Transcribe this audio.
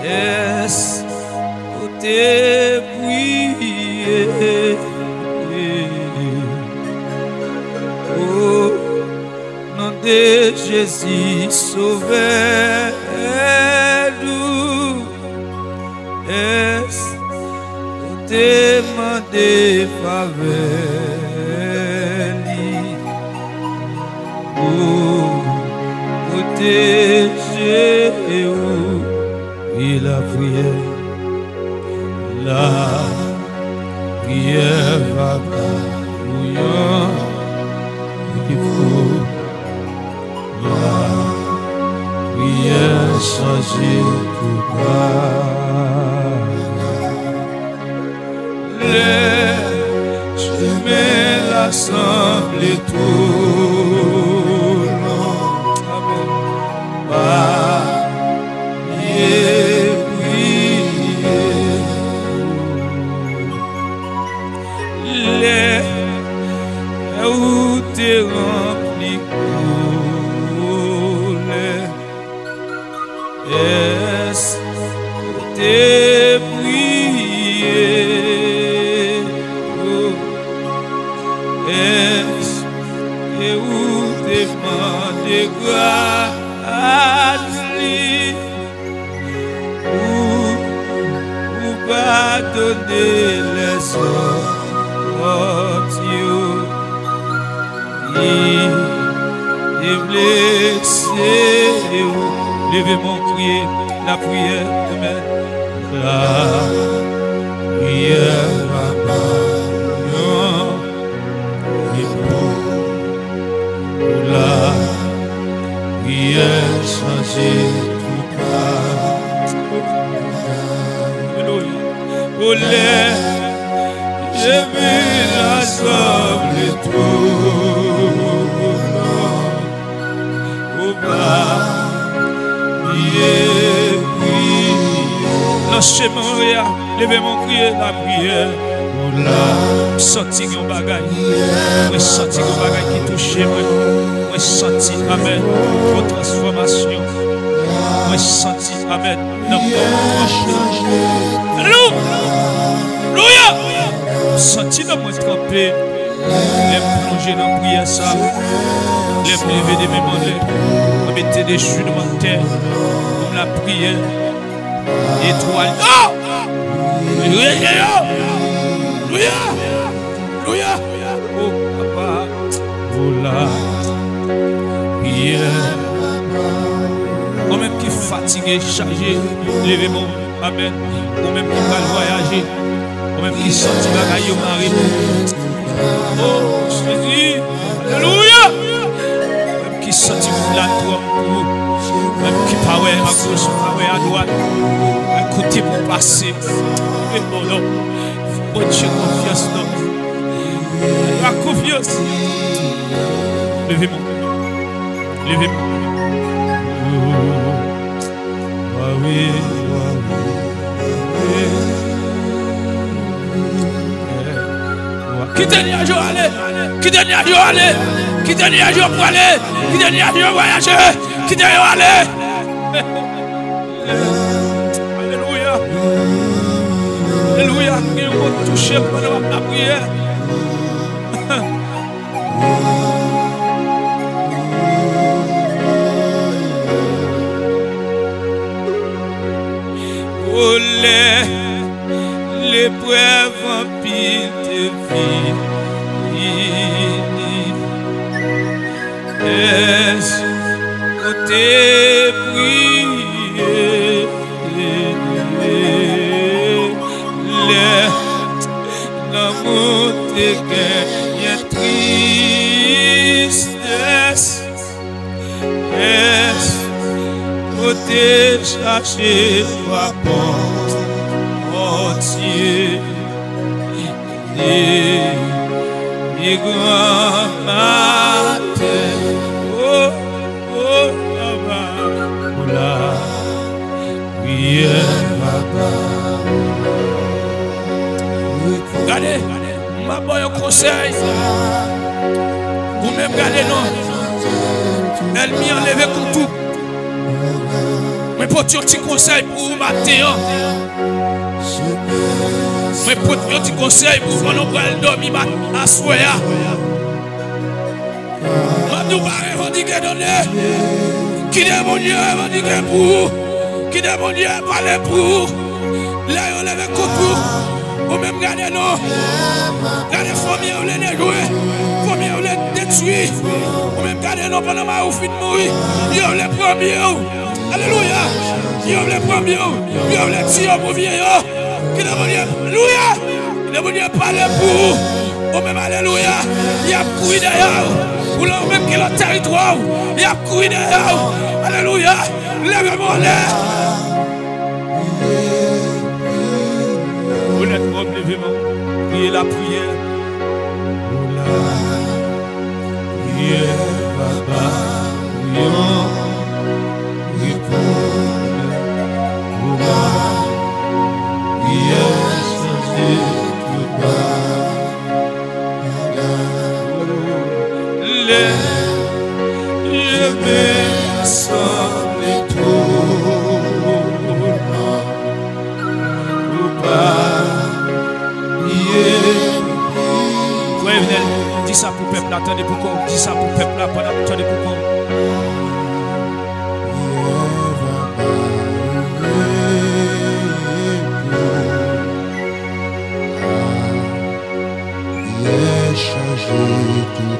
Est-ce que t'es prié? Oh, nom de Jésus, sauvez-nous. Est-ce que t'es demandé faveur? Oh, protégez-vous. Et la prière va bouillant. Il faut la prière changer tout bas. Les chemins l'assemblent tout long. Amen. Où t'es rempli couleur? Est-ce que t'es prié? Est-ce que où t'es demandé grâce? Ou pas donner les autres? Et blessé, levez mon crier, la prière, amen. La prière va bouillant, et pour la prière changer tout bas. Oh, je vais la sauver tout. Lâchez mon rire, levez mon crier, la prière. Senti un bagage, moi senti un bagage qui touche moi senti, amen, votre transformation. Moi senti, amen, alléluia, senti dans moi trempé, les plonger dans la prière ça, les lever des mémoires, mettez des jus devant la terre, comme la prière, étoile. Alléluia! Alléluia! Oh, papa, oh la prière. Moi-même qui fatigué, chargé, levez-moi, amen. Moi-même qui va voyager, moi-même qui sorti bagaille au mari. Oh, Jésus, alléluia! Même qui sorti la toi, même qui paraît à gauche, paraît à droite, un côté pour passer. Et bon, non. Bonne confiance, non. La confiance. Levez-moi. Levez-moi. Ah oui, qui dernier jour aller? Qui dernier jour aller? Qui dernier jour pour aller? Qui dernier jour voyager? Qui dernier jour aller? Alléluia. Alléluia. Nous allons toucher pendant la prière. Oh, l'épreuve en pile de vie. Est-ce que t'es prié? L'amour te gagne tristesse. Est-ce que t'es cherché par bon entier? Des grands matins. Oh, oh, la prière va pas. Regardez, ma bonne conseil. Vous-même regardez, non. Elle m'y enlève comme tout. Mais pour un petit conseil pour vous matin. Mais pour un petit conseil pour vous, on va dormir à soya. Nous allons revendiquer donner. Qui est mon Dieu, revendiquer pour. Qui est mon Dieu, parler pour. Là, on lève un coup pour. Ou même garder nous. Garder famille, on les jouer. Famille, on les détruire. Ou même garder nous pendant ma fin de mourir. Yo les premiers. Alléluia. Yo les premiers. Yo les tirs pour vieillir. Qui est mon Dieu, alléluia. Qui est mon Dieu, parler pour. Ou même alléluia. Il y a couillé derrière. Ou là même qui est le territoire. Il y a couillé derrière. Alléluia. Lève-moi l'air. Honnêtement, levez-moi. Priez la prière. La prière, Papa. Prions. Pour moi. Prière, c'est tout bas. Je vais sembler tout ou pas. Oui, dis ça pour le peuple, attendez pourquoi. Dis ça pour le peuple, attendez pourquoi. Changer tout.